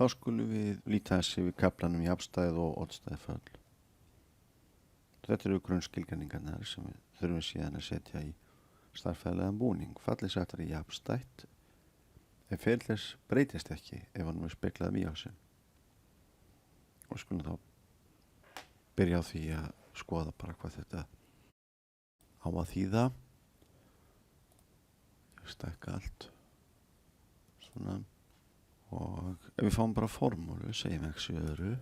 Þá skulum við líta þessi við kaflanum jafnstæð og oddstæðföll. Þetta eru grunnskilgreiningarnar sem við þurfum síðan að setja í stærðfræðilegan búning. Fallið settar í jafnstætt ef ferli þess breytist ekki ef hann er speglað mýásinn. Og skulum þá byrja á því að skoða bara hvað þetta á að þýða. Ég stækka allt svona. Og ef við fáum bara formúlu, segjum x í öðru,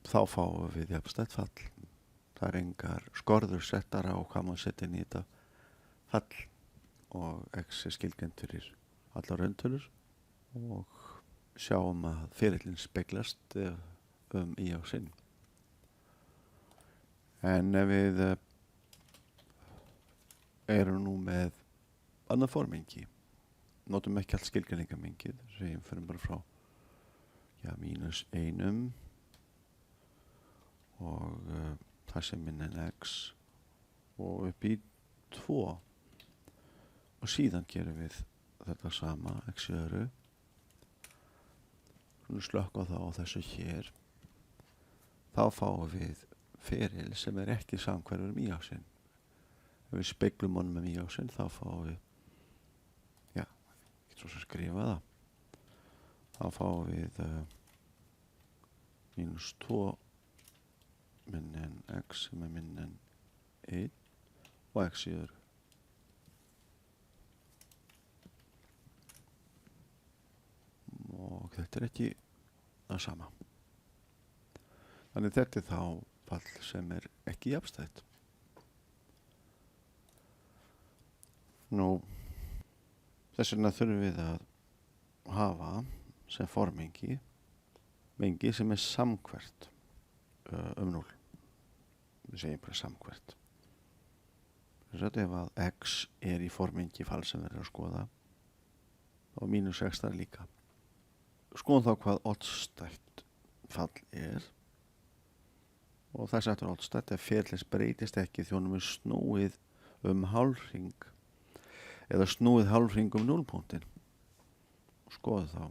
þá fáum við jafnstætt fall. Það er engar skorður settar á hvað maður setja inn í þetta fall og x er skilgreind fyrir allar rauntölur og sjáum að ferillinn speglast í á sinn. En ef við erum nú með annað formengi, notum ekki allt skilgreiningarmengið, segjum fyrir bara frá -1 og það sem minna en x og upp í 2 og síðan gerum við þetta sama x í öðru. Slökka þá á þessu hér. Þá fáum við feril sem er ekki samhverfur mýásinn. Ef við speglum honum með mýásinn þá fáum við svo sem skrifa það. Þá fáum við -2 minni en x sem er minni en 1 og x í öðru. Og þetta er ekki það sama. Þannig þetta er þá fall sem er ekki jafnstætt. Nú, þess vegna þurfum við að hafa sem formengi mengi sem er samhverft 0. Við segjum bara samhverft. Þess að ef að x er í formengi fall sem við erum að skoða og -x þar líka. Skoðum þá hvað oddstætt fall er og það settur oddstætt ef ferlis breytist ekki því honum er snúið hálfhring eða snúið hálfhring núllpunktinn. Skoðu þá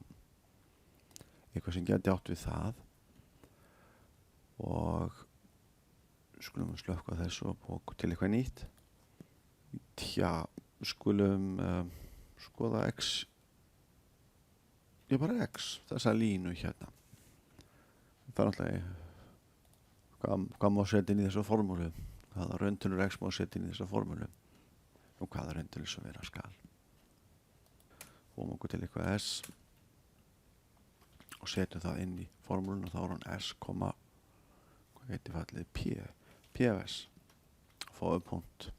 eitthvað sem geti átt við það og skulum við slökkva þessu og bóka til eitthvað nýtt. Skulum skoða x, bara x, þessa línu hérna. Það er náttúrulega hvað má setja inn í þessa formúlu, hvaða rauntölur x má setja inn í þessa formúlu og hvaða rauntölur sem vera skal. Fóum okkur til eitthvað s og setjum það inn í formúlun og þá er hann s, hvað heitir fallið pfs. Fáum punkt.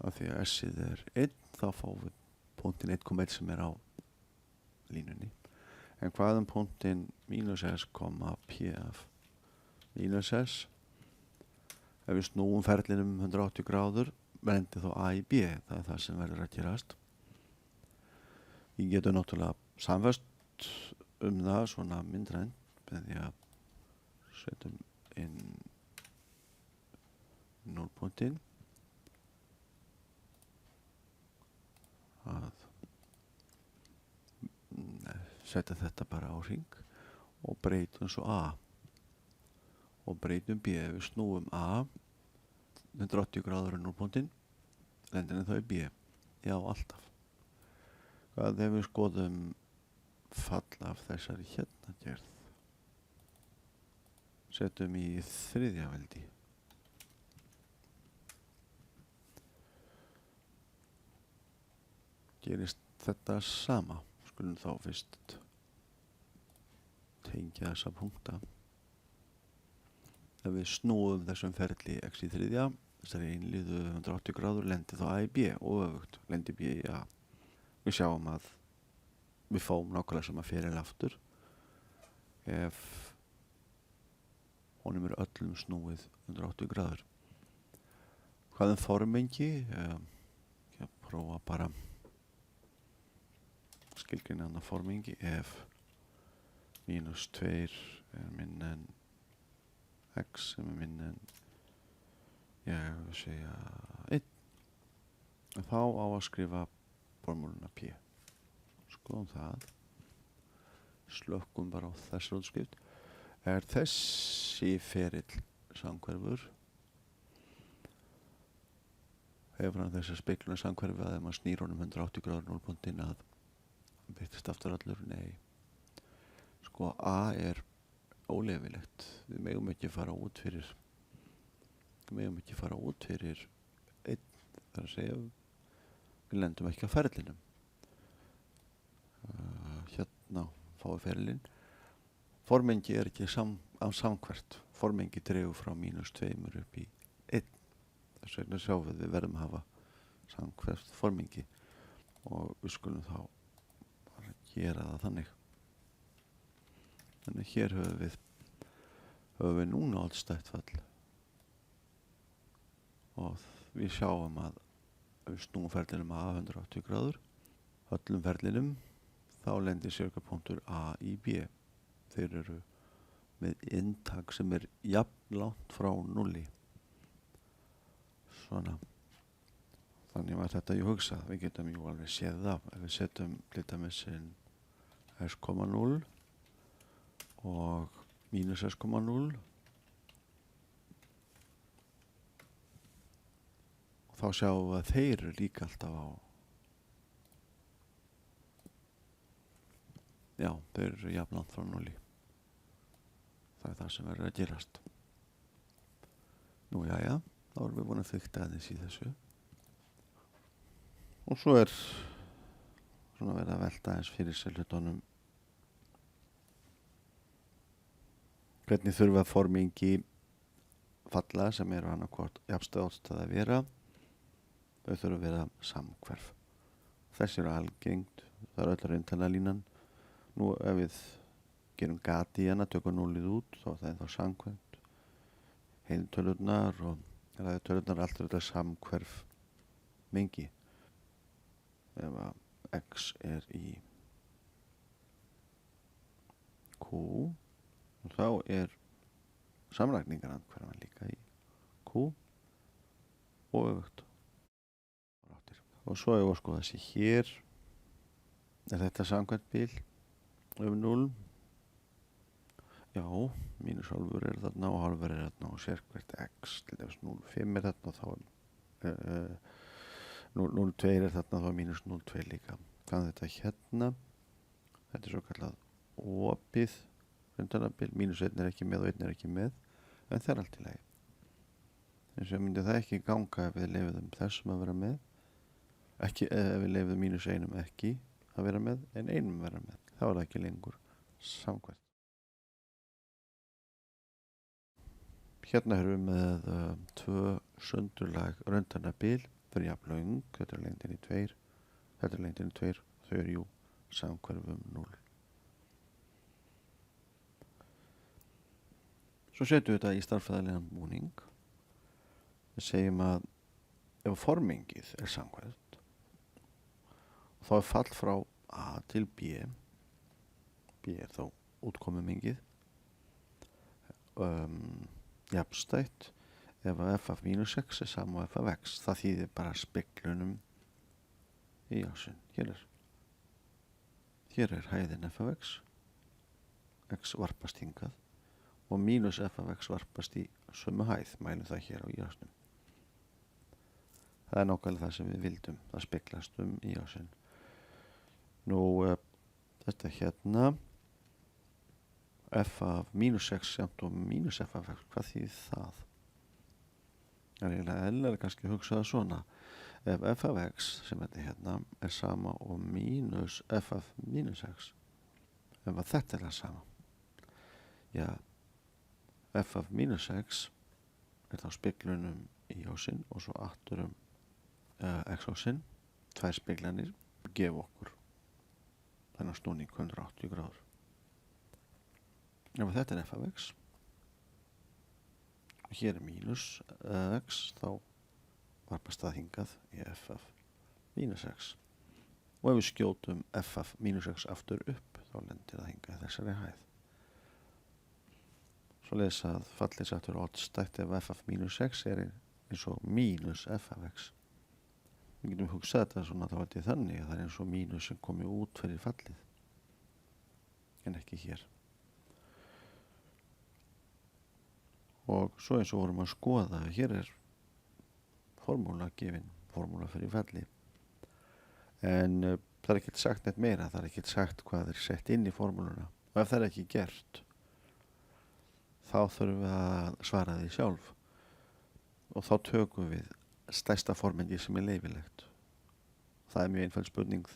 Af því að s-ið er 1 þá fáum við punktin 1,1 sem er á línunni. En hvað punktin -s, pf -s. Ef við snúum ferlinum 180 gráður lendir þá a í b. Það er það sem verður að gerast. Ég getur náttúrulega samfæst það svona myndrænt með því að setjum inn núllpunktinn að setja þetta bara á hring og breytum svo a og breytum b. Ef við snúum a 180 gráður núllpunktinn lendir þá í b. Já, alltaf. Hvað ef við skoðum fall af þessari hérna gerð? Setjum í þriðja veldi. Gerist þetta sama. Skulum þá fyrst tengja þessa punkta. Ef við snúum þessum ferli x í þriðja, þessari einliðu 180 gráður lendir þá a í b og öfugt, lendir b í a. Við sjáum að við fáum nákvæmlega sama feril aftur ef honum er öllum snúið 180 gráður. Hvað formengi? Ég prófa bara skilgreina annað formengi ef -2 er minna en x sem er minna en ég vil segja 1. Þá á að skrifa formúluna p. skoðum það, slökkum bara á þessar útskrift. Er þessi ferill samhverfur, hefur hann þessa spegluna samhverfi að ef maður snýr honum 180 gráður núlpunktinn að hann byrtist aftur allur? Nei. Sko, A er óleyfilegt. Við megum ekki fara út fyrir einn, þar að segja við lendum ekki á ferlinum. Hérna fáum við ferlinn. Formengi er ekki af samhvert. Formengi dregur frá -2 upp í 1. Þess vegna sjáum við verðum að hafa samhvert formengi og við skulum þá bara gera það þannig. Þannig hér höfum við núna allstætt fall og við sjáum að við snúum ferlinum að 180 gráður, öllum ferlinum, þá lendir sérkapunktur A í B. Þeir eru með inntak sem er jafn langt frá 0. Svona. Þannig var þetta ég hugsað. Við getum jú alveg séð það. Ef við setjum litamessin S,0 og mínus S,0 og þá sjáum við að þeir eru líka alltaf á, já, þeir eru jafn langt frá 0. Það er það sem verður að gerast. Nú, jæja, þá erum við búin að fikta aðeins í þessu. Og svo er svona verið að velta aðeins fyrir sér hlutunum. Hvernig þurfa formingi falla sem eru annarkvort jafnstöð að vera, þau þurfa að vera samhverf. Þessi eru algengt, það er öll rauntalarlínan. Nú ef við gerum gati í hana, tökum 0 út, þá er það ennþá samhverft. Heiltölurnar og ræðutölurnar, allt er þetta samhverf mengi. Ef að x er í q, og þá er samrækningarandhverfan líka í q og öfugt. Og svo ef við skoðum þessi hér, er þetta samkvæmt bil 0. Já, -hálfur er þarna og hálfur er þarna og sérkvært x, til dæmis 0,5 er þarna og þá er 0,2 er þarna og þá er -0,2 líka. Hvað er þetta hérna? Þetta er svo kallað opið rauntalnabil, -1 er ekki með og 1 er ekki með, en það er allt í lagi. Eins og myndi það ekki ganga ef við leyfum þessum að vera með, ekki ef við leyfum -1 ekki að vera með, en 1 vera með. Þá er það ekki lengur samkvæmt. Hérna erum við með 2 sundurlag rauntalnabil, þau eru jafn löng, þetta er lengdin í 2, þetta er lengdin í 2, þau eru jú samhverfum 0. Svo setjum við þetta í stærðfræðilegan búning. Við segjum að ef formingið er samhverft, þá er fall frá A til B, B er þá útkomumengið, jafnstætt ef að f af -x er sama og f af x. Það þýðir bara speglunum í ásinn. Hér er hæðin f af x, x varpast hingað og mínus f af x varpast í sömu hæð, mælum það hér á í-ásnum. Það er nákvæmlega það sem við vildum, það speglast í ásinn. Nú, þetta hérna, f af -x jafnt og mínus f af x, hvað þýðir það? Það er eiginlega eðlilega kannski að hugsa það svona. Ef f af x, sem þetta hérna, er sama og mínus f af -x, ef að þetta er það sama, já, f af -x er þá speglunum í ásinn og svo aftur x ásinn, 2 speglanir, gef okkur þennan snúning 180 gráður. Ef þetta er f af x og hér er mínus x, þá varpast það hingað í f af -x. Og ef við skjótum f af -x aftur upp, þá lendir það hingað þessari hæð. Svoleiðis að fallið sattur oddstætt ef f af -x er eins og mínus f af x. við getum hugsað þetta svona þá er þannig að það er eins og mínus sem komi út fyrir fallið en ekki hér. Og svo eins og vorum að skoða, hér er formúla gefin, formúla fyrir falli. En það er ekkert sagt neitt meira, það er ekkert sagt hvað er sett inn í formúluna. Og ef það er ekki gert, þá þurfum við að svara því sjálf. Og þá tökum við stærsta formengi sem er leyfilegt. Það er mjög einföld spurning.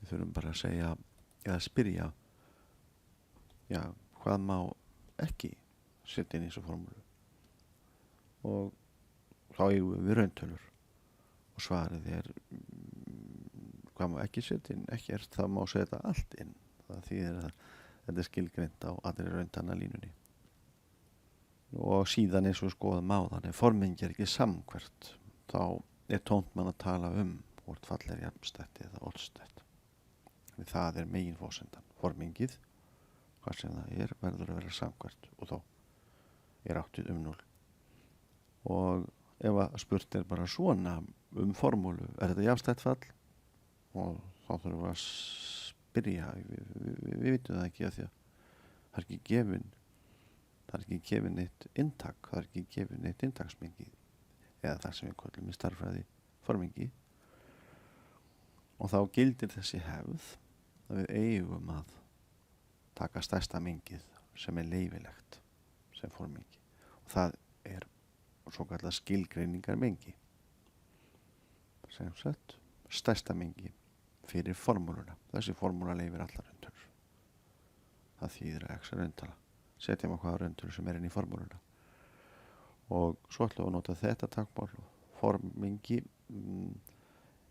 Við þurfum bara að segja, eða spyrja, já, hvað má ekki setja inn í þessu formúlu. Og þá eigum við rauntölur. Og svarið er, hvað má ekki setja inn? Ekkert, það má setja allt inn. Það þýðir að þetta er skilgreint á allri rauntanna línunni. Og síðan eins og skoðum áðan, ef formengi er ekki samhverft, þá er tónt mann að tala hvort fall er jafnstætt eða óstætt. Það er meginforsendan. Formengið, hvað sem það er, verður að vera samhverft og þá er átt við 0. Og ef að spurt er bara svona formúlu, er þetta jafnstætt fall? Og þá þurfum við að spyrja, við vitum það ekki að því að það er ekki gefin eitt inntak, það er ekki gefin eitt inntaksmengi eða það sem við köllum í stærðfræði formengi. Og þá gildir þessi hefð að við eigum að taka stærsta mengið sem er leyfilegt sem formengi. Og það er svo kallað skilgreiningar mengi. Sem sagt, stærsta mengi fyrir formúluna. Þessi formúla leyfir allar rauntölur. Það þýðir að x er rauntala. Setjum á hvaða rauntölur sem er inn í formúluna. Og svo ætlum við að nota þetta táknmál. Formengi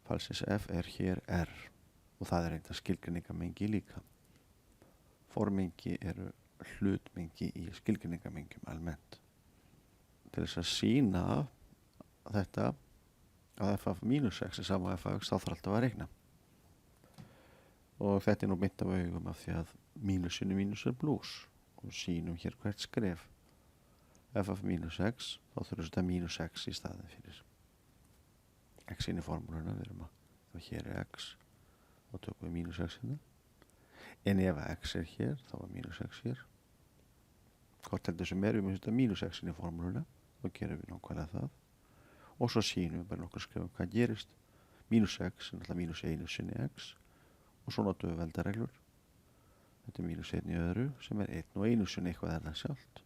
falsins f er hér r. Og það er einnig skilgreiningamengi líka. Formengi eru hlutmengi í skilgreiningamengjum almennt. Til þess að sýna þetta að f af mínus x er sama f af x, þá þarf alltaf að reikna. Og þetta er nú beint af augum af því að mínusinu mínus er plús og sýnum hér hvert skref. F af mínus x, þá þurfum þetta mínus x í staðin fyrir x inn í formúluna. Við erum að hér er x, þá tökum við mínus x hérna. En ef x er hér, þá er mínus x hér. Hvort heldur sem við mögum þetta mínus x inn í formúluna, þá gerum við nákvæmlega það. Og svo sýnum við bara nokkur skrifum hvað gerist. Mínus x er náttúrulega mínus 1 sinni x. Og svo notum við veldareglur. Þetta er mínus 1 í öðru sem er 1 og 1 sinni eitthvað er það sjálft.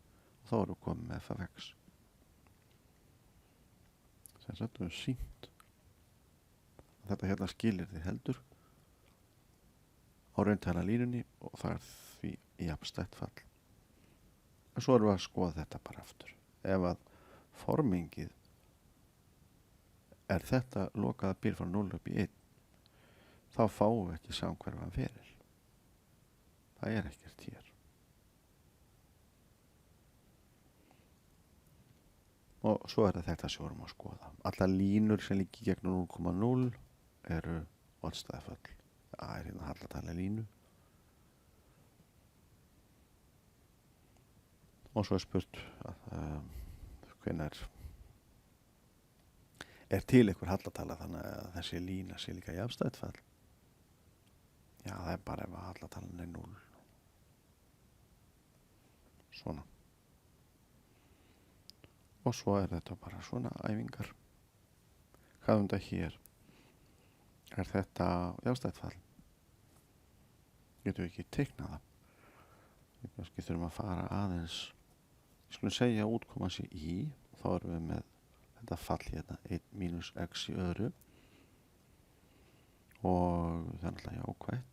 Og þá erum við komið með f af x. Þess að þetta er sýnt. Þetta hérna skilir því heldur á rauntala línunni og það er því jafnstætt fall. En svo erum við að skoða þetta bara aftur. Ef að formengið er þetta lokaða bil frá 0 upp í 1, þá fáum við ekki samhverfan feril. Það er ekkert hér. Og svo er þetta sem við erum að skoða. Allar línur sem líki gegnum 0,0 eru oddstæðföll. Það er hérna hallatala línu. Og svo er spurt hvenær er til einhver hallatala þannig að þessi lína sé líka jafnstætt fall. Já, það er bara ef að hallatalan er 0. Svona. Og svo er þetta bara svona æfingar. Hvað þetta hér? Er þetta jafnstætt fall? Getum við ekki teiknað það? Við kannski þurfum að fara aðeins. Við skulum segja að útkoma sé í. Þá erum við með þetta fall hérna 1 mínus x í öðru. Og það er alltaf jákvætt.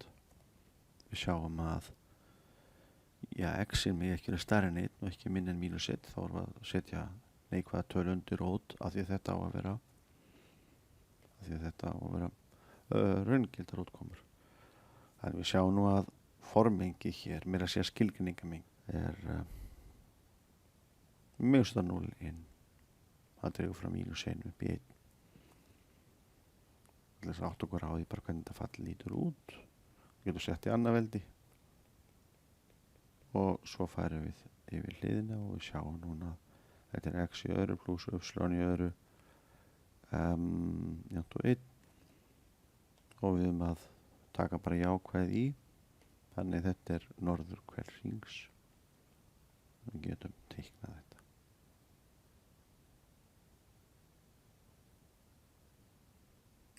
Við sjáum að x-in mig ekki er stærri en 1 og ekki minn en mínus 1. Þá erum við að setja neikvæða tölu undir rót af því að þetta á að vera raungildar útkomur. Þannig við sjáum nú að formengi hér, mér að segja skilgreiningameng er mjögsta 0 inn. Það dregur frá mínus 1 upp í 1. Þess að átt okkur á því bara hvernig þetta fall lítur út. Við getum sett í annað veldi. Og svo færum við yfir hliðina og við sjáum núna að þetta er x í öðru pluss y í öðru jafnt og 1 og við að taka bara jákvæð í, þannig þetta er norður hver hrings. Við getum teiknað þetta.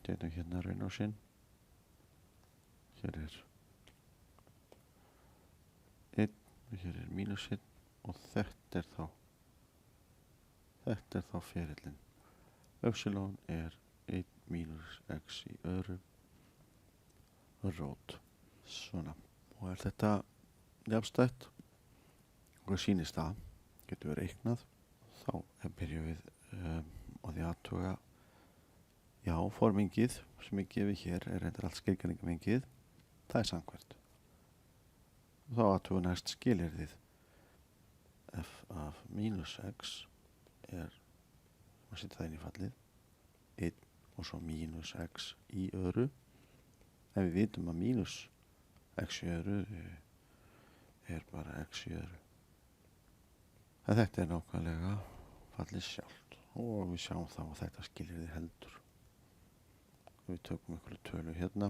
Þetta hérna raunásinn. Hér er 1 og hér er mínus 1 og þetta er þá ferillinn. Epsilon er 1 mínus x í öðru rót. Svona. Og er þetta jafnstætt? Hvað sýnist það? Getum við reiknað. Þá byrjum við á því að athuga. Já, formingið sem er gefið hér er reyndar allt skilgreiningamengið. Það er samkvæmt. Þá athuga næst skilyrðið. F af mínus x er, maður setja það inn í fallið, 1 og svo mínus x í öðru. En við vitum að mínus x í öðru er bara x í öðru. En þetta er nákvæmlega fallið sjálft og við sjáum þá að þetta skilyrði heldur. Við tökum einhverju tölu hérna.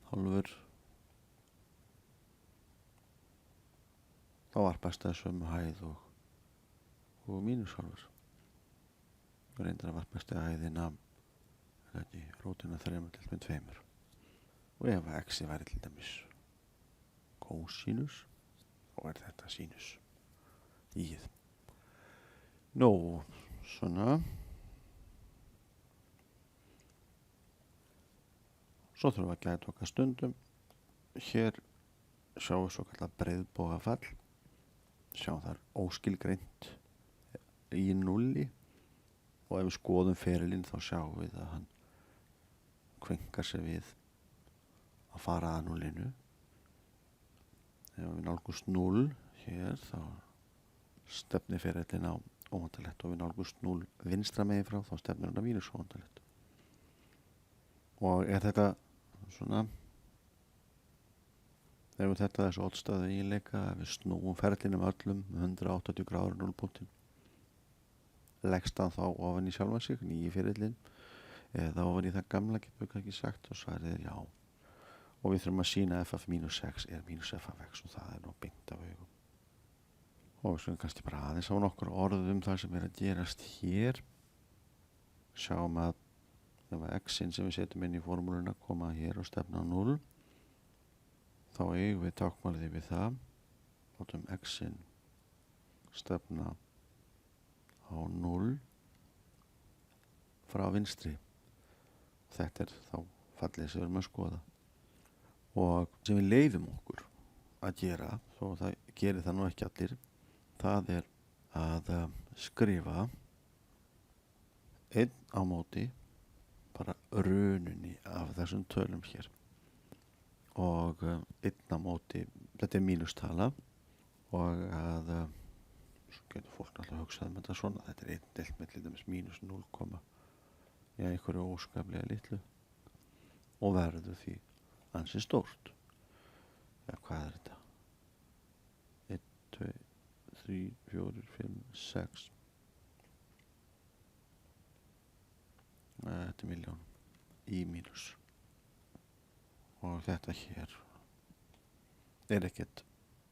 Hálfur. Þá varpast það sömu hæð og mínus hálfur. Við reyndar að varpast það hæðina rótina 3 til með 2. Og ef að x væri til dæmis kósínus, þá er þetta sínus íð. Nú, svona. Svo þurfum við að gæta okkar stundum. Hér sjáum við svo kallað breiðbogafall. Sjáum það óskilgreint í 0. Og ef við skoðum ferilinn þá sjáum við að hann kvenkar sig við að fara að 0. Ef við nálgumst 0 hér þá stefnir ferillinn á óvandarlegt og við nálgumst 0 vinstra megin frá þá stefnir hann á mínus óvandarlegt. Og er þetta svona, þegar þetta þessu oddstæðu eiginleika að við snúum ferlinum öllum 180 gráður 0 punktin, leggst hann þá ofan í sjálfan sig, nýji ferillinn, eða ofan í það gamla, getur við ekki sagt, og svarið er já. Og við þurfum að sýna f af mínus x er mínus f af x og það er nú beint af augum. Og við skulum kannski bara aðeins á nokkur orðum það sem er að gerast hér. Sjáum að ef að x-in sem við setjum inn í formúluna koma hér og stefna á 0, þá eigum við tákmálið við það. Látum x-in stefna á 0 frá vinstri. Þetta er þá fallið sem við erum að skoða. Og sem við leyfum okkur að gera, þó það gerir það nú ekki allir, það er að skrifa 1 á móti bara rununni af þessum tölum hér. Og 1 á móti, þetta er mínustala og að svo getur fólk alltaf hugsað með þetta svona, þetta er 1 deilt með til dæmis mínus 0, einhverju óskaplega litlu og verður því ansi stórt. Já, hvað er þetta? 1, 2, 3, 4, 5, 6. Þetta er milljón í mínus. Og þetta hér er ekkert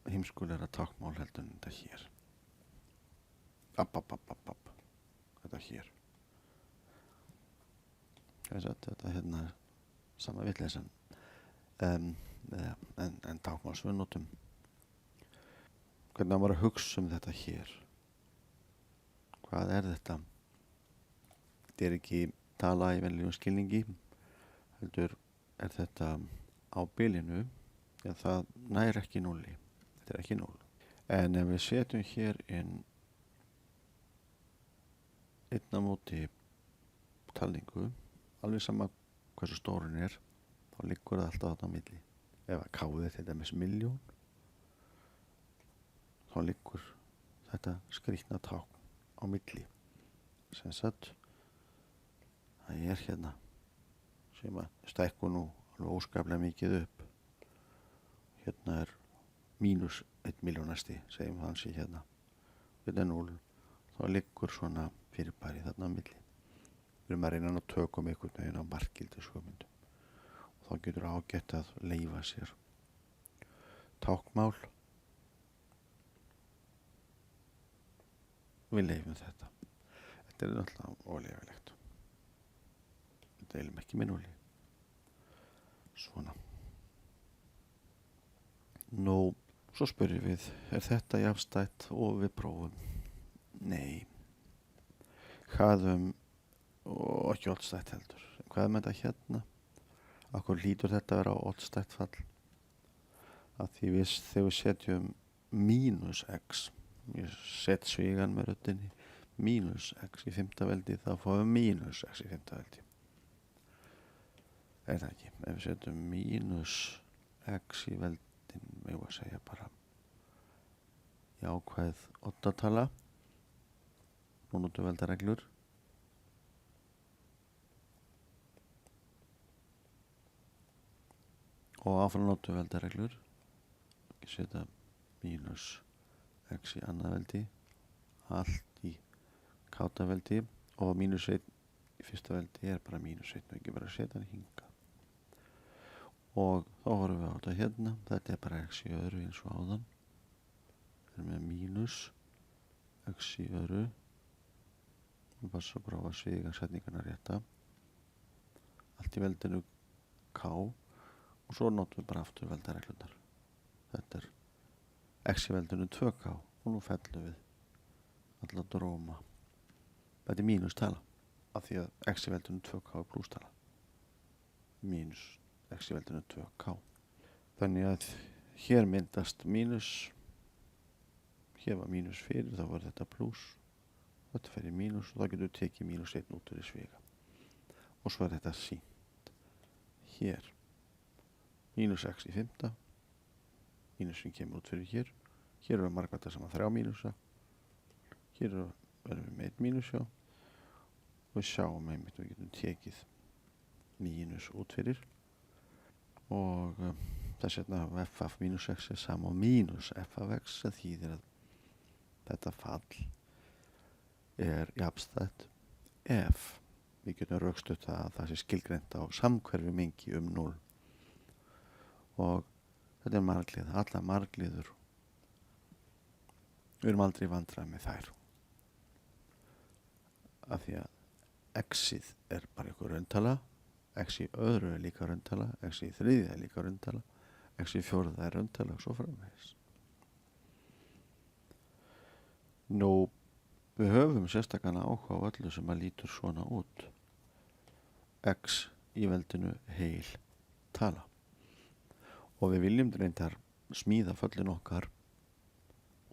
heimskulegra tákmál heldur en þetta hér. Þetta hér. Þetta hérna er sama vitleysan. En tákmálsvið notum. Hvernig var að hugsa þetta hér? Hvað er þetta? Þetta er ekki tala í venjulegum skilningi, heldur er þetta á bilinu, ja, það nær ekki 0. Þetta er ekki 0. En ef við setjum hér inn 1 á móti talningu, alveg sama hversu stórin er, þá liggur það alltaf þarna á milli. Ef að káðið til dæmis milljón, þá liggur þetta skrýtna tákn á milli. Sem sagt, það er hérna sem að stækku nú alveg óskaplega mikið upp. Hérna er mínus 1 milljónasti, segjum hans í hérna. Þetta er 0, þá þá liggur svona fyrirbæri þarna á milli. Við erum að reyna að tökum einhvern veginn á margildishugmyndum og þá getur ágætt að leyfa sér táknmál. Við leyfum þetta. Þetta er náttúrulega óleyfilegt. Við deilum ekki minn olíu. Svona. Nú, svo spurjum við, er þetta jafnstætt og við prófum? Nei. Hraðum og ekki oddstætt heldur. Hvað með þetta hérna? Akkur lítur þetta að vera oddstætt fall? Að því þegar við setjum mínus x, ég set svigan með röddinni, mínus x í 5. veldi, þá fáum við mínus x í 5. veldi. Er það ekki? Ef við setjum mínus x í veldin, við erum að segja bara jákvæð oddatala, nú notum við veldareglur. Og áfram notum við veldareglur. Ekki setja mínus x í annað veldi, allt í káta veldi og mínus 1 í fyrsta veldi er bara mínus 1 og ekki bara setja hann hingað. Og þá horfum við á þetta hérna, þetta er bara x í öðru eins og áðan. Við erum með mínus x í öðru. Við passa bara á að sviga setningarna rétta. Allt í veldinu k og svo notum við bara aftur veldareglunar. Þetta er x í veldinu 2k og nú fellum við alla dróma. Þetta er mínus tala af því að x í veldinu 2k er pluss tala. Mínus x í veldinu 2k. Þannig að hér myndast mínus, hér var mínus fyrir, þá var þetta pluss, þetta fer í mínus og þá getur við tekið mínus 1 út úr í sviga. Og svo er þetta sýnt. Hér, mínus x í 5. Mínusin kemur út fyrir hér. Hér erum við margvætta saman 3 mínusa. Hér erum við með 1 mínus hjá. Og við sjáum einmitt við getum tekið mínus út fyrir. Og þess vegna f af mínus x er sama og mínus f af x, það þýðir að þetta fall er jafnstætt ef við getum rökstutt að það sé skilgreint á samhverfi mengi 0. Og þetta er marglið, alla margliður. Við erum aldrei vandræð með þær. Af því að x-ið er bara einhver rauntala, x í öðru er líka rauntala, x í þriðja er líka rauntala, x í fjórða er rauntala og svo framvegis. Nú, við höfum sérstakana áhuga á öllu sem að lítur svona út. X í veldinu heil tala. Og við viljum reyndar smíða föllin okkar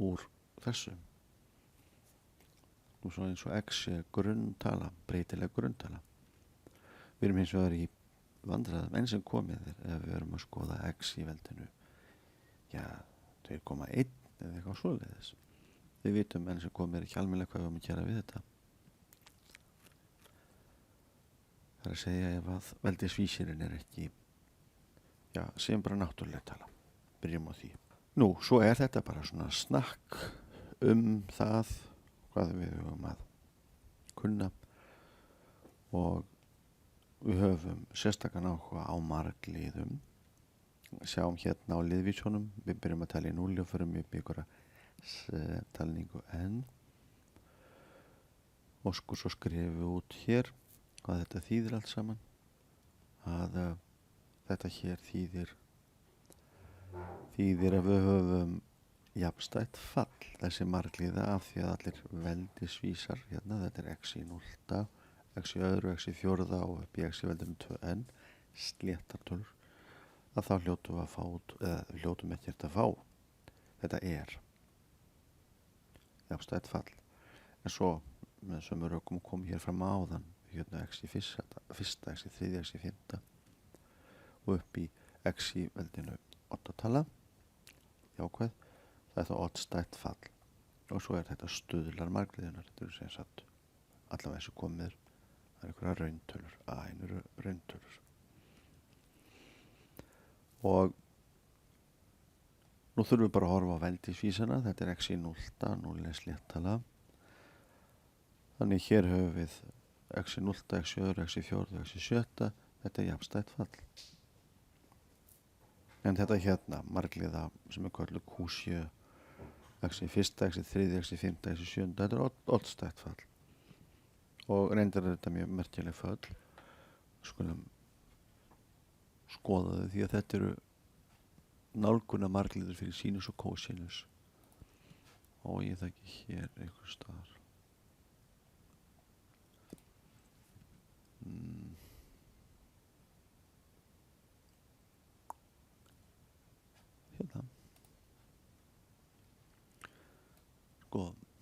úr þessu. Og svo eins og x er grunntala, breytileg grunntala. Við erum hins vegar í vandræðum enn sem komið er ef við erum að skoða x í veldinu 2,1 eða eitthvað svoleiðis. Við vitum enn sem komið er ekki almennilega hvað við erum að gera við þetta. Það er að segja ef að veldisvísirinn er ekki sem bara náttúrulega tala. Byrjum á því. Nú, svo er þetta bara svona snakk það hvað við höfum að kunna og við höfum sérstakann áhuga á margliðum. Sjáum hérna á liðvísunum, við byrjum að tala í 0 og förum upp í einhverja talningu n. Og svo skrifum við út hér hvað þetta þýðir allt saman. Að þetta hér þýðir að við höfum jafnstætt fall þessi margliða af því að allir veldisvísar hérna, þetta er x í 0, x í öðru, x í fjórða og upp í x í veldinu 2n sléttartölur að þá hljótum við að fá út, eða hljótum ekkert að fá. Þetta er jafnstætt fall. En svo með sömu rökum kom hér fram áðan hérna x í fyrsta, x í þriðja, x í fymta og upp í x í veldinu 8 tala, jákvæð, það er þá oddstætt fall. Og svo er þetta stuðlar margliðunar, þetta eru sem sagt allavega eins og komið það er einhverja rauntölur, einhverju rauntölur. Og nú þurfum við bara að horfa á veldisvísana, þetta er x í 0, 0 er sléttala Þannig hér höfum við x í 0, x í öðru, x í fjórðu, x í sjötta. Þetta er jafnstætt fall. En þetta hérna, margliða sem er kölluð Q7, x í fyrsta, x í þriðja, x í fymta, x í sjönda, þetta er oddstætt fall. Og reyndar er þetta mjög merkileg fall. Skulum skoða þau því að þetta eru nálguna margliður fyrir sínus og kósinus. Og ég þekki hér einhver staðar. Hérna. Sko,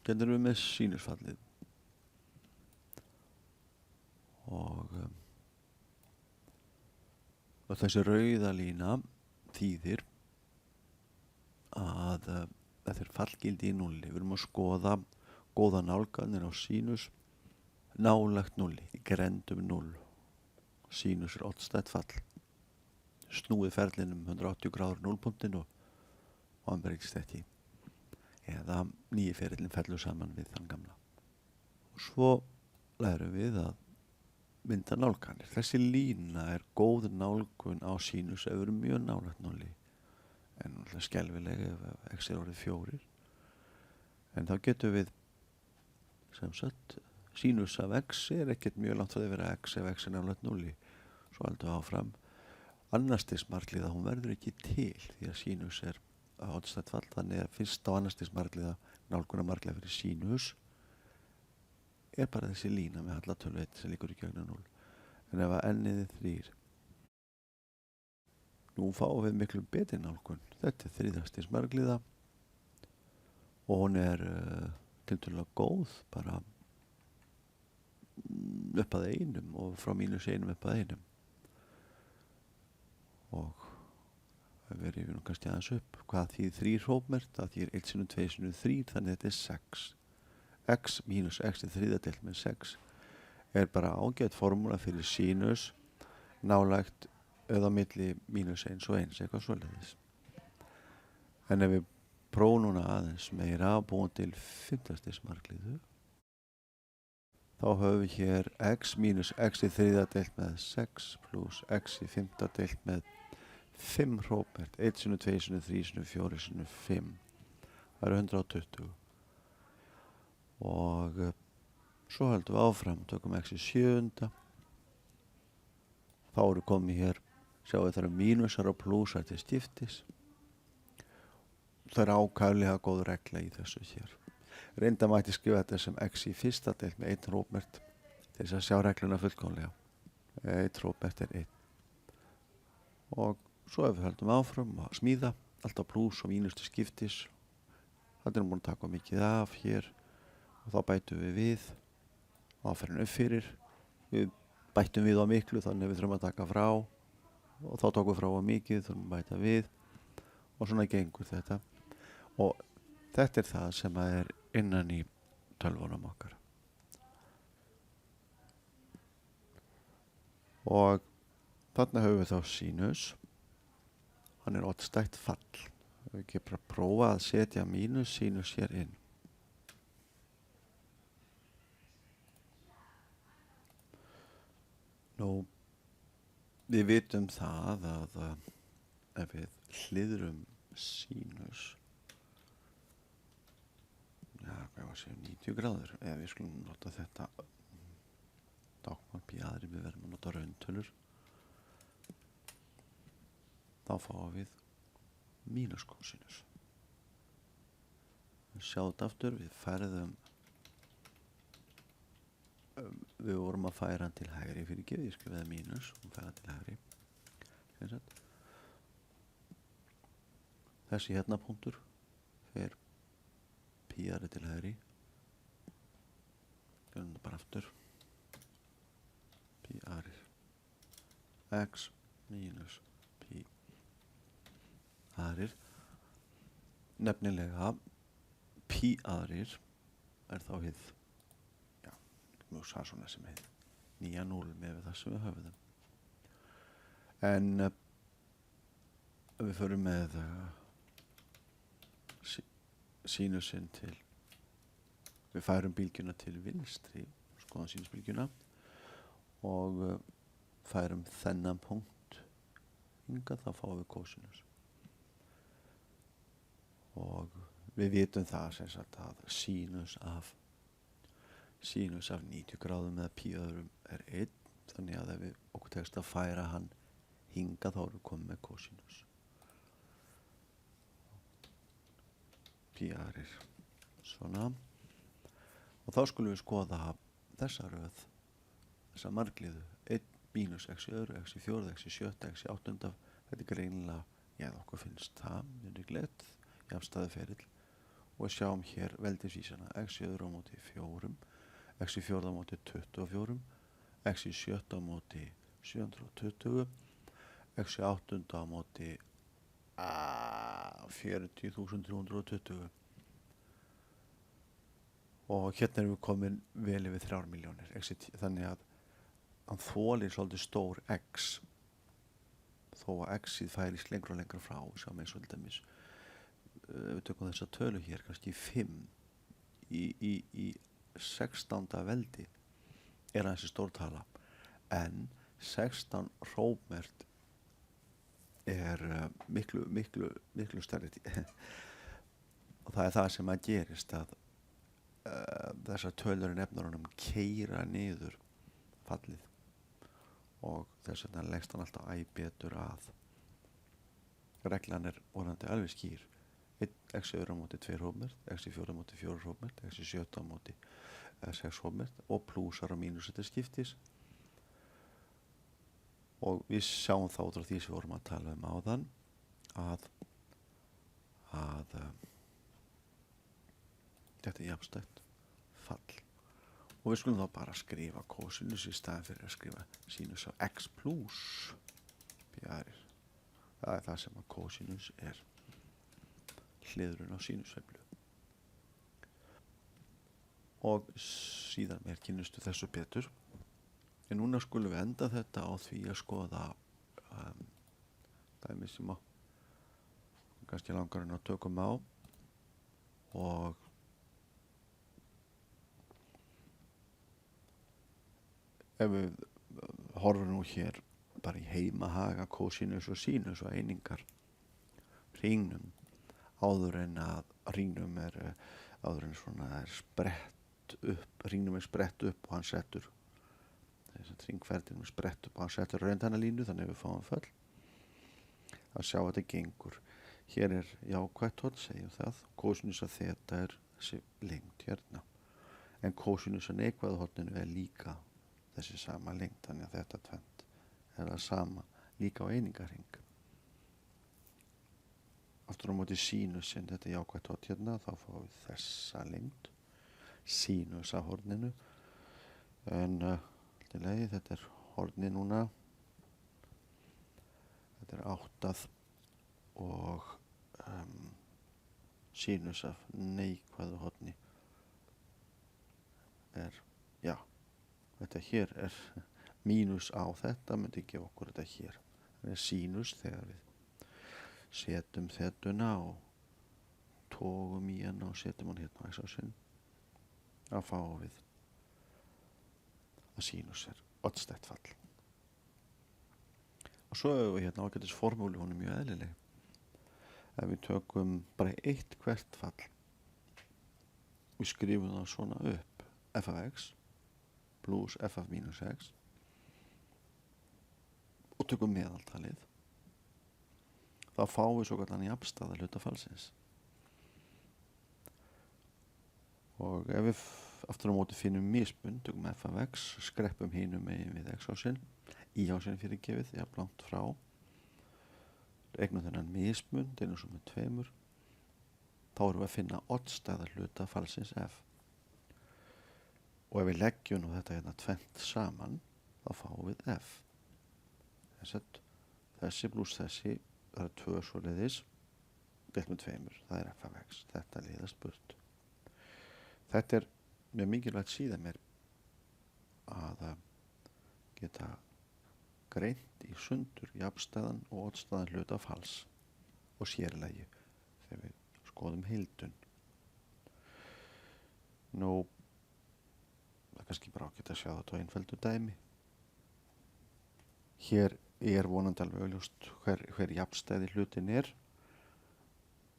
hérna erum við með sínusfallið. Og þessi rauða lína þýðir að þetta er fallgildi í núlli. Við erum að skoða góða nálganir á sínus nálægt núlli, í grendum 0. Sínus er oddstætt fall. Snúið ferlinum 180 gráður núlpunktinn og hann breytist ekki. Eða nýji ferillin fellur saman við þann gamla. Og svo lærum við að mynda nálganir. Þessi lína er góð nálgun á sínus ef við erum mjög nálægt núlli. En náttúrulega skelfileg ef x er orðið 4. En þá getum við sem sagt sínus af x er ekkert mjög langt frá því að vera x ef x er nálægt núlli. Svo haldum við áfram. Annarstigs margliða, hún verður ekki til því að sínus er oddstætt fall. Þannig að fyrst á annarstigs margliða, nálgunar margliða fyrir sínus er bara þessi lína með hallatölu 1 sem liggur í gegnum 0. En ef að n er 3, nú fáum við miklu betri nálgun. Þetta er þriðjastigs margliða og hún er tiltölulega góð, bara upp að 1 og frá -1 upp að 1. Og við erum kannski aðeins upp. Hvað þýðir 3 hrópmert? Það þýðir 1 sinnum 2 sinnum 3, þannig þetta er 6. X mínus x til þriðja deilt með 6 er bara ágætt formúla fyrir sínus nálægt eða milli mínus 1 og 1, eitthvað svoleiðis. En ef við prófum núna aðeins meira og búum til 5. stigs margliðu, þá höfum við hér x mínus x til þriðja deilt með 6 pluss x í 5. deilt með 5 hrópmert. 1 sinnum 2 sinnum 3 sinnum 4 sinnum 5. Það eru 120. Og svo höldum við áfram, tökum x í 7. Þá eru komið hér, sjáum við það eru mínusar og plúsar til skiptis. Það er ákaflega góð regla í þessu hér. Reynda mætti skrifa þetta sem x í fyrsta deilt með 1 hrópmert til þess að sjá regluna fullkomlega. 1 hrópmert er 1. Og svo ef við höldum áfram að smíða, alltaf plús og mínus til skiptis. Það er búin að taka mikið af hér. Og þá bætum við áferðin upp fyrir. Við bætum við á miklu, þannig að við þurfum að taka frá. Og þá tókum við frá á mikið, þurfum að bæta við. Og svona gengur þetta. Og þetta er það sem er innan í tölvunum okkar. Og þarna höfum við þá sínus. Hann er oddstætt fall. Við ekki bara prófa að setja mínus sínus hér inn. Nú, við vitum það að ef við hliðrum sínus, hvað var sér, 90 gráður, eða við skulum nota þetta táknmál pi aðri, við verðum að nota rauntölur, þá fáum við mínus kósinus. Sjáum þetta aftur, við færðum við vorum að færa hann til hægri fyrir ekki, ég skrifaði mínus og færa til hægri. Þessi hérna punktur fer pi-ari til hægri. Gjörðum það bara aftur. Pi-ari. X mínus pi-arir. Nefnilega pi-arir er þá hið mjög svona sem heit nýja 0 með það sem við höfðum. En við förum með sínusinn til við færum bylgjuna til vinstri, skoðum sínusbylgjuna og færum þennan punkt hingað, þá fáum við kosinus. Og við vitum það sem sagt að sínus af 90 gráðum eða pí öðrum er 1, þannig að ef við okkur tekst að færa hann hingað þá erum við komið með kosinus. Pí aðrir svona. Og þá skulum við skoða þessa röð, þessa margliðu, 1 mínus x í öðru, x í fjórðu, x í sjötta, x í áttunda. Þetta greinilega, já, okkur finnst það mjög líklegt, jafnstæðu ferill. Og við sjáum hér veldisvísana, x í öðru á móti 4, x í fjórða á móti 24, x í sjötta á móti 720, x í áttunda á móti 40.320. Og hérna erum við komin vel yfir 3 milljónir, þannig að hann þolir svolítið stór x, þó að x-ið færist lengra og lengra frá, sjáum eins og til dæmis, við tökum þessa tölu hér, kannski 5 í 16. veldi er þessi stórtala, en 16 rómert er miklu stærri og það er það sem að gerist að þessar tölur í nefnarunum keyra niður fallið og þess vegna leggst hann alltaf betur að. Reglan er vonandi alveg skýr, 1 x í öðru á móti 2 rómert, x í fjórða á móti 4 rómert, x í sjötta á móti 6 rómert og plúsar og mínus þetta skiptis. Og við sjáum þá út á því sem við vorum að tala áðan að þetta er jafnstætt fall. Og við skulum þá bara skrifa kosinus í staðan fyrir að skrifa sinus af x plus pí aðrir. Það er það sem að kosinus er, hliðrun á sinusveiflu. Og síðan meir kynnustu þessu betur. En núna skulum við enda þetta á því að skoða dæmi sem á kannski langar en að tökum á og ef við horfum nú hér bara í heimahaga kosinus og sinus og einingar hringnum áður en að hringnum er sprett upp, hringnum er sprett upp og hann settur þess að hringferðin er sprett upp og hann settur rauntanalínu, þannig að við fáum föll að sjá að þetta gengur. Hér er jákvætt horn, segjum það, kosinus af þetta er þessi lengd hérna, en kosinus af neikvæða horninu er líka þessi sama lengd, þannig að þetta tvennt er það sama líka á einingarhring. Aftur á móti sínusin, þetta er jákvætt horn hérna, þá fáum við þessa lengd, sínus af horninu, en þetta er horni núna, þetta er 8 og sínus af neikvæðu horni er, já, þetta hér er mínus á þetta, myndi gefa okkur þetta hér. Það er sínus þegar við setjum þettuna og tógum í hana og setjum hann hérna á x-ásinn, að fáum við að sínus er oddstætt fall. Og svo hefur við hérna ágætis formúlu, hún er mjög eðlileg. Ef við tökum bara eitt hvert fall, við skrifum það svona upp, f af x plus f af mínus x og tökum meðaltalið, þá fáum við svo kallan jafnstæða hluta fallsins. Og ef við aftur á móti finnum mismun, tökum f af x, skreppum hinum megin við x-ásinn, y-ásinn fyrir gefið, jafn langt frá, eignum þennan mismun, deilum svo með 2, þá erum við að finna oddstæða hluta fallsins f. Og ef við leggjum nú þetta hérna tvennt saman, þá fáum við f. Þessi pluss þessi, það er 2 svoleiðis, deilt með 2, það er f af x, þetta liðast burt. Þetta er mjög mikilvægt síðan mér að geta greint í sundur jafnstæðan og oddstæðan hluta falls og sérlagi þegar við skoðum heildun. Nú, það er kannski bara ágætt að sjá þetta á einföldu dæmi. Hér er vonandi alveg augljóst hver jafnstæði hlutin er.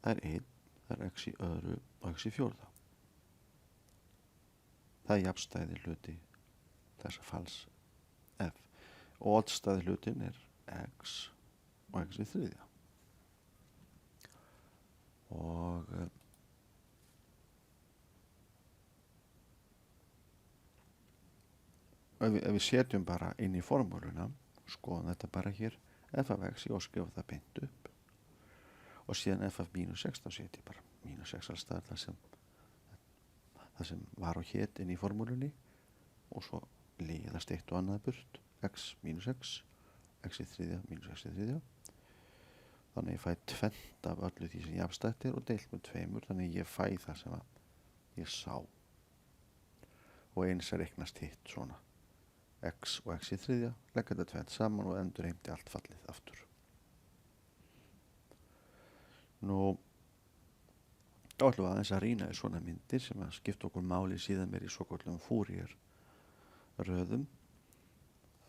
Það er 1, það er x í öðru og x í fjórða. Það er jafnstæði hluti þessa fals f. Og oddstæði hlutin er x og x í þriðja. Og ef við setjum bara inn í formúluna, skoðum þetta bara hér, f af x, og skrifa það beint upp. Og síðan f af mínus 6, þá setjum ég bara mínus 6 alls staðar það sem var og hét inn í formúlunni, og svo liðast eitt og annað burt, x mínus x, x í þriðja, mínus x í þriðja. Þannig ég fæ tvennt af öllu því sem jafnstætt er og deilt með 2, þannig ég fæ það sem ég sá. Og eins reiknast hitt svona. X og x í þriðja, leggja þetta tvennt saman og endur heimti allt fallið aftur. Nú, þá ætlum við aðeins að rýna í svona myndir sem að skipta okkur máli síðan mér í svokallum Fourier-röðum.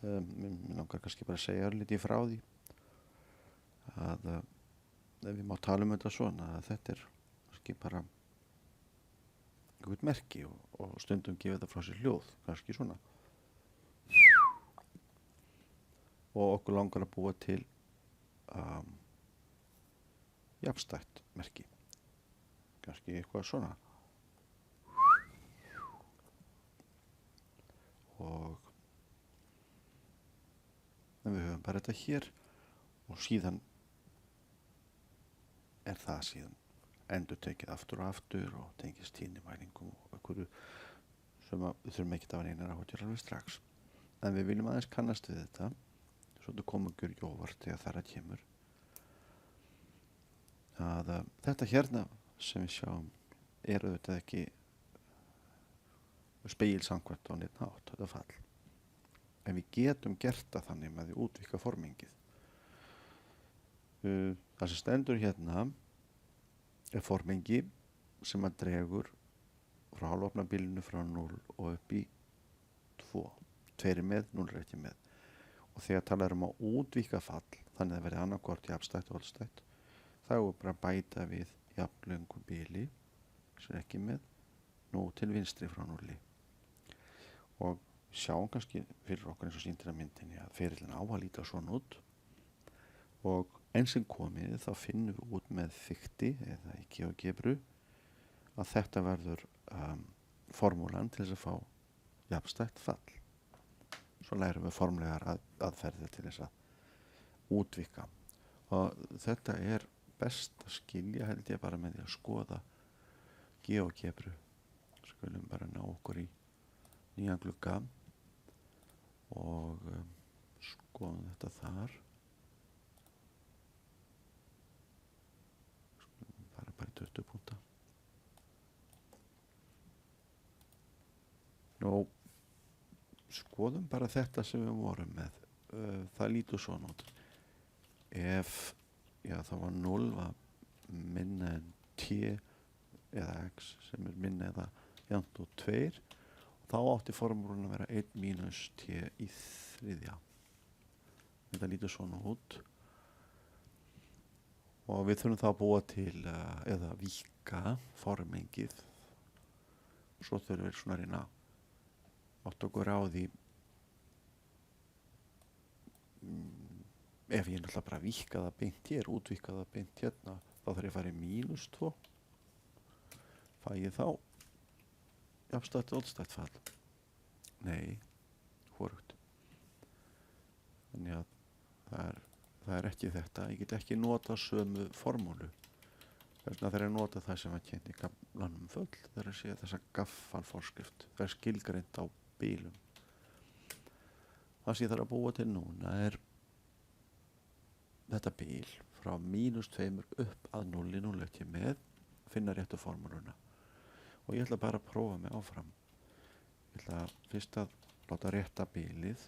Mér langar kannski bara að segja örlítið frá því að ef við má tala um þetta svona, að þetta er kannski bara einhvern merki og stundum gefa þetta frá sér hljóð, kannski svona. Og okkur langar að búa til jafnstætt merki, kannski eitthvað svona. Og við höfum bara þetta hér og síðan er það síðan endur tekið aftur og aftur og tengist tíðnimælingum og einhverju sem við þurfum ekki að vera einar áhyggjur alveg strax. En við viljum aðeins kannast við þetta, svo þetta kom okkur í óvart þegar þar að kemur. Að þetta hérna sem við sjáum er auðvitað ekki spegilsamkvæmt á neitt hátt, þetta fall. En við getum gert það þannig með því útvíkka formingið. Það sem stendur hérna er formingi sem að dregur frá hálfopnabilinu frá 0 og upp í 2. 2 er með, 0 er ekki með. Og þegar talað um að útvíkka fall, þannig að það verði annarkvort jafnstætt og oddstætt, þá er bara að bæta við jafnlöngu bili sem er ekki með, nú til vinstri frá 0. Og sjáum kannski fyrir okkur eins og sýndir að myndinni að ferillin á að líta svona út. Og eins sem komið þá finnum við út með þykti eða í GeoGebru að þetta verður formúlan til þess að fá jafnstætt fall. Svo lærum við formlegar aðferðir til þess að útvíkka. Og þetta er best að skilja held ég bara með því að skoða GeoGebru. Skulum bara ná okkur í nýjan glugga og skoðum þetta þar. Bara 20 púnta. Nú, skoðum bara þetta sem við vorum með. Það lítur svona út. Ef það var 0 var minna en t eða x sem er minna eða jafnt og 2, og þá átti formúlun að vera 1 mínus t í þriðja. Þetta lítur svona út. Og við þurfum þá að búa til eða víkka formingið. Svo þurfum við svona að reyna átt okkur á því ef ég náttúrulega bara víkka það beint hér, útvíkka það beint hérna, þá þarf ég að fara í mínus 2. Fæ ég þá jafnstætt og oddstætt fall? Nei, hvorugt. Þannig að það er ekki þetta. Ég get ekki nota sömu formúlu. Þess vegna þegar ég nota það sem að kenna í gamlanum föll, þegar ég sé þessa gaffalforskrift. Það er skilgreint á bílum. Það sem ég þarf að búa til núna er þetta bíl frá mínus 2 upp að 0, 0 ekki með, finna réttu formúluna. Og ég ætla bara að prófa mig áfram. Ég ætla fyrst að láta rétta bílið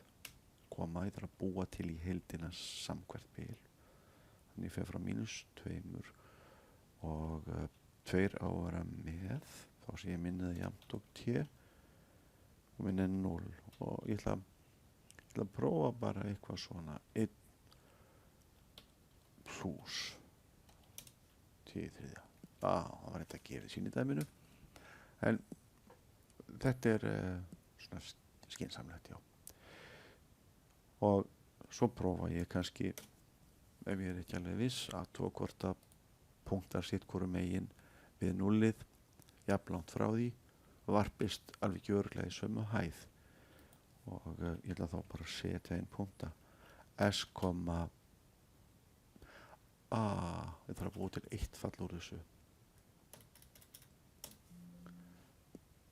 koma, ég þarf að búa til í heildina samhvert bil. Þannig ég fer frá mínus 2 og 2 á að vera með, þá þá sé ég minnið jafnt og t og minnið 0 og ég ætla að prófa bara eitthvað svona 1 plus t í þriðja. Það var þetta að gefa sín í dæminu en þetta er svona skynsamlegt, já. Og svo prófa ég kannski, ef ég ekki alveg viss, að tóa hvort að punktar sitt hvoru megin við 0 jafnlangt frá því varpist alveg gjörglega í sömu hæð. Og ég ætla þá bara að setja inn punkta s, ég þarf að búa til 1 fall úr þessu.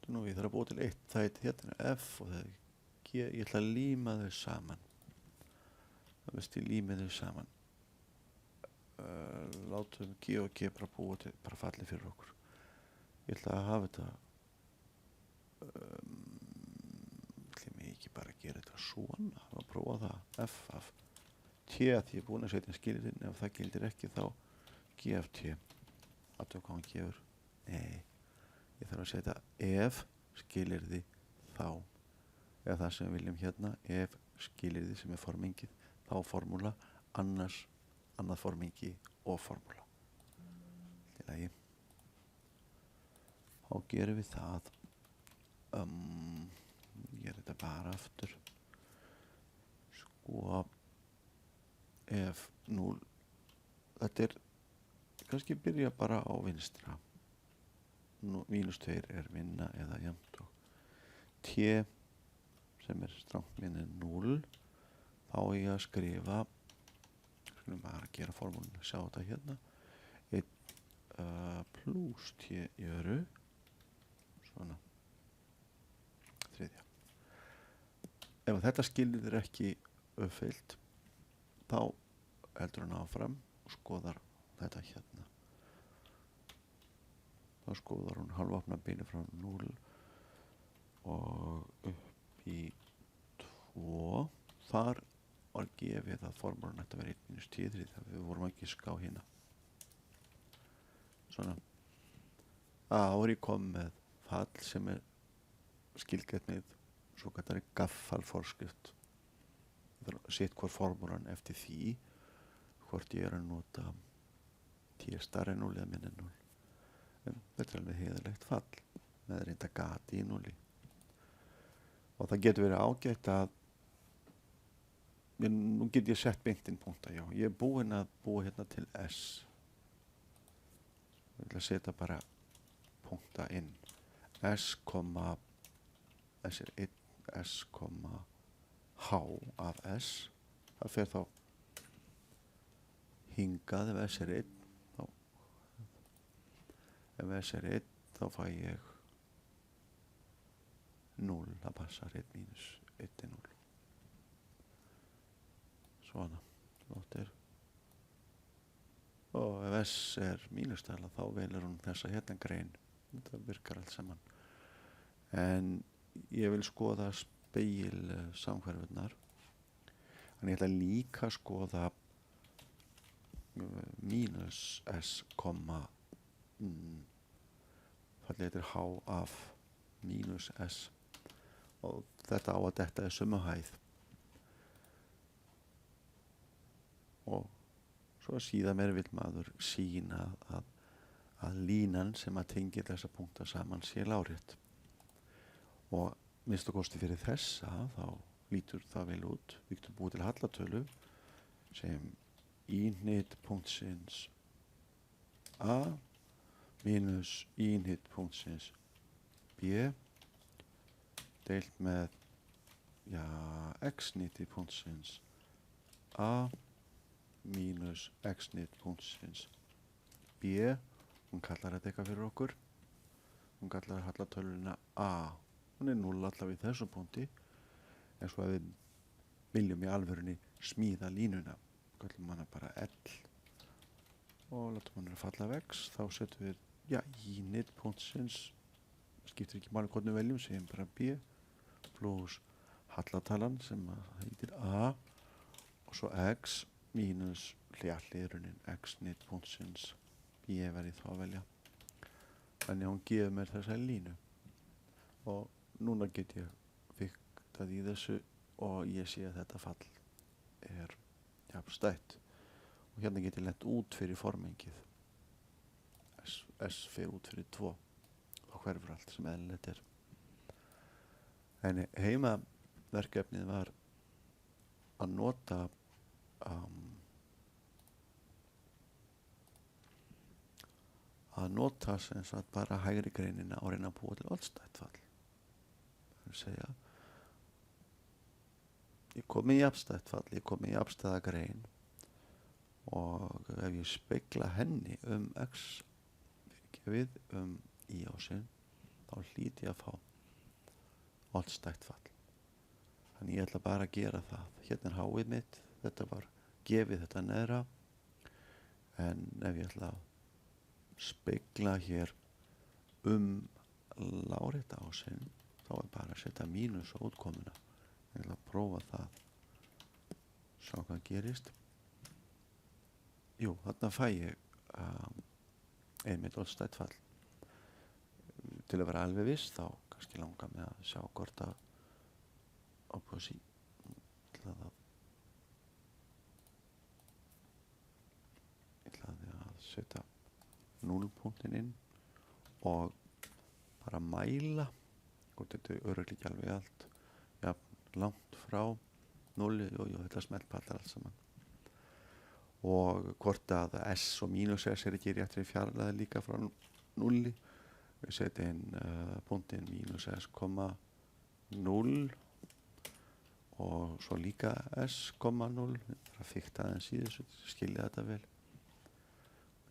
Nú, ég þarf að búa til 1, það er hérna f og það er g, ég ætla að líma þau saman. Það veist ég límið þau saman. Látum g og g bara búa til, bara falli fyrir okkur. Ég ætla að hafa þetta, ætla mig ekki bara að gera þetta svona, að prófa það, f af t að því ég er búin að setja skilyrðin, ef það gildir ekki þá g af t. Aðtöku hvað hann gefur, nei. Ég þarf að setja ef skilyrði þá, eða það sem við viljum hérna, ef skilyrði sem er formingið, þá formúla, annað formingi og formúla. Í lagi. Þá gerum við það, ég er þetta bara aftur, sko, ef 0, þetta er, kannski byrja bara á vinstra. Mínus 2 er minna eða jafnt og t sem er strangt minnið 0 þá er ég að skrifa skulum bara gera formúlinu, sjá þetta hérna 1 plus t í öru svona þriðja. Ef þetta skilyrði er ekki uppfyllt þá heldur hann áfram og skoðar þetta hérna. Þá skoðar hún halvopna bíli frá 0 og upp í 2. Þar var gefið að formúlan ætti að vera 1 minus t þegar við vorum að giska á hérna. Svona. Þá ég komið með fall sem er skilgreint með svo kallari gaffalforskrift. Ég þarf að setja hvor formúlan eftir því hvort ég er að nota t stærri en 0 eða minni en 0. Þetta er alveg heiðarlegt fall með reynda gati í 0. Og það getur verið ágætt að nú get ég sett beint inn punkta, já. Ég er búinn að búa hérna til s. Ég ætla að setja bara punkta inn. S, s er 1, s, h af s. Það fer þá hingað ef s er 1. Ef s er 1 þá fæ ég 0, það passar 1 mínus 1 er 0. Svona, flottir. Og ef s er mínustæla þá velur hún þessa hérna grein. Þetta virkar allt saman. En ég vil skoða spegil samhverfurnar. Þannig ég ætla líka að skoða mínus s, fallið þetta er h af mínus s og þetta á að detta er sömu hæð og svo síðan mér vil maður sýna að línan sem að tengir þessa punkta saman sé lárétt og minnstu kosti fyrir þessa þá lítur það vel út. Við getum búið til hallatölu sem ínit punktsins a mínus ínit punktsins b deilt með x-niti punktsins a mínus x-nit punktsins b. Hún kallar þetta eitthvað fyrir okkur. Hún kallar hallatöluna a. Hún er 0 allavega í þessum punkti en svo að við viljum í alvörunni smíða línuna kallum hana bara L og látum hana falla af x. Þá setjum við ínit punktsins skiptir ekki máli hvernig við veljum, segjum bara b plus hallatalan sem heitir a og svo x mínus hliðrunin x nit punktsins b verði þá að velja en hún gefur mér þessa línu og núna get ég fiktað í þessu og ég sé að þetta fall er jafnstætt og hérna get ég lent út fyrir formengið S fer út fyrir 2 og hverfur allt sem eðlilegt er. En heimaverkefnið var að nota sem sagt bara hægri greinina og reyna að búa til oddstætt fall. Það er að segja ég kom í jafnstætt fall, ég kom í jafnstæða grein og ef ég spegla henni x fyrirgefið í ásinn þá hlýt ég að fá oddstætt fall. Þannig ég ætla bara að gera það. Hérna er háið mitt, þetta var gefið þetta neðra en ef ég ætla að spegla hér lárétta ásinn þá er bara að setja mínus á útkomuna. Ég ætla að prófa það. Sjá hvað gerist. Jú, þarna fæ ég einmitt oddstætt fall. Til að vera alveg viss þá kannski langar mig að sjá hvort að opposí ætlaði að setja 0-punktinn inn og bara mæla og þetta er örugglega ekki alveg allt langt frá 0 og þetta smeltpallar allt saman og hvort að S og mínus S er ekki réttri fjarlæði líka frá 0 við setja inn punktinn mínus S,0 og svo líka S,0 bara fikta aðeins í þessu skilja þetta vel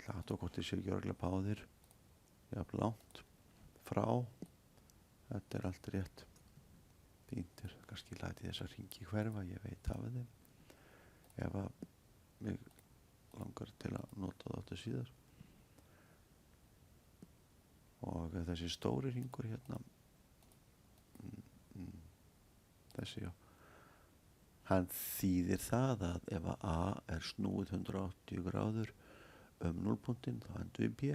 og hvort þessi ekki örgulega báðir jafn langt frá þetta er allt rétt fíntir, kannski læti þess að hringi hverfa, ég veit af þeim ef að mig langar til að nota þetta síðar og þessi stóri hringur hérna þessi já hann þýðir það að ef að A er snúið 180 gráður 0-punktinn þá endur við B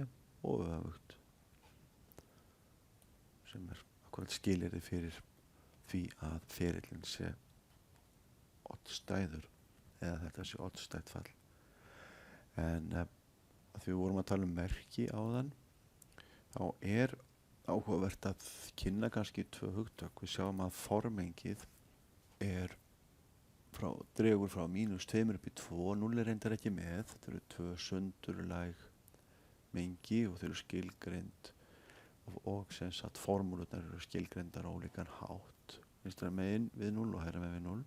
og öfugt sem er akkurat skilyrði fyrir því að ferillinn sé oddstæður eða þetta sé oddstætt fall en að því við vorum að tala merki áðan þá er áhugavert að kynna kannski 2 hugtök. Við sjáum að formengið er dregur frá -2 upp í 2, 0 er reyndar ekki með, þetta eru 2 sundurlæg mengi og þau eru skilgreind og sem sagt formúlurnar eru skilgreindar á ólíkan hátt vinstra megin við 0 og hægra megin við 0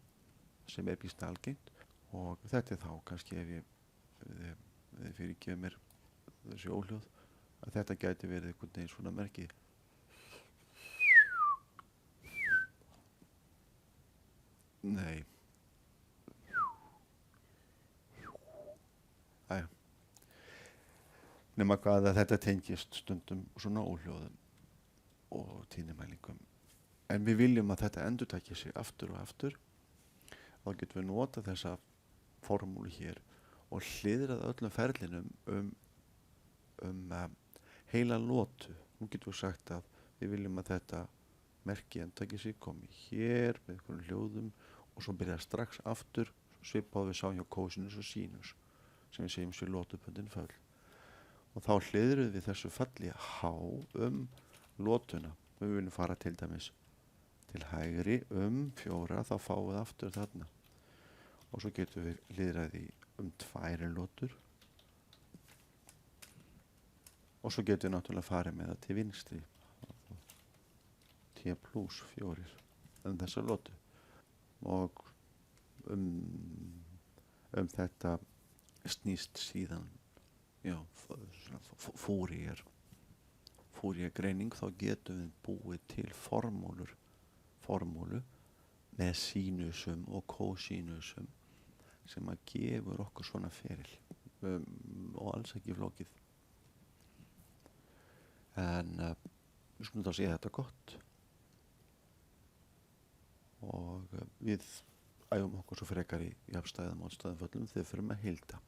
sem er býst algengt og þetta er þá kannski ef þið fyrirgefið mér þessi óhljóð að þetta gæti verið einhvern veginn svona merki nei æja nema hvað að þetta tengist stundum svona óhljóðum og tíðnimælingum en við viljum að þetta endurtaki sig aftur og aftur þá getum við nota þessa formúlu hér og hliðrað öllum ferlinum heila lotu. Nú getum við sagt að við viljum að þetta merki endurtaki sig komi hér með einhverjum hljóðum og svo byrja strax aftur svipað við sáum hjá kósinus og sínus sem við segjum sér lotubundin föll og þá hliðruð við þessu falli há lotuna við viljum fara til dæmis til hægri 4 þá fáum við aftur þarna og svo getum við hliðrað í 2 lotur og svo getum við náttúrulega farið með það til vinstri T plus 4 þessa lotu og þetta snýst síðan já, Fourier-greining þá getum við búið til formúlu með sínusum og kósínusum sem að gefur okkur svona feril og alls ekki flókið en við skulum þá segja þetta gott og við æfum okkur svo frekar í jafnstæðum og mótstæðum föllum þegar við förum að heilda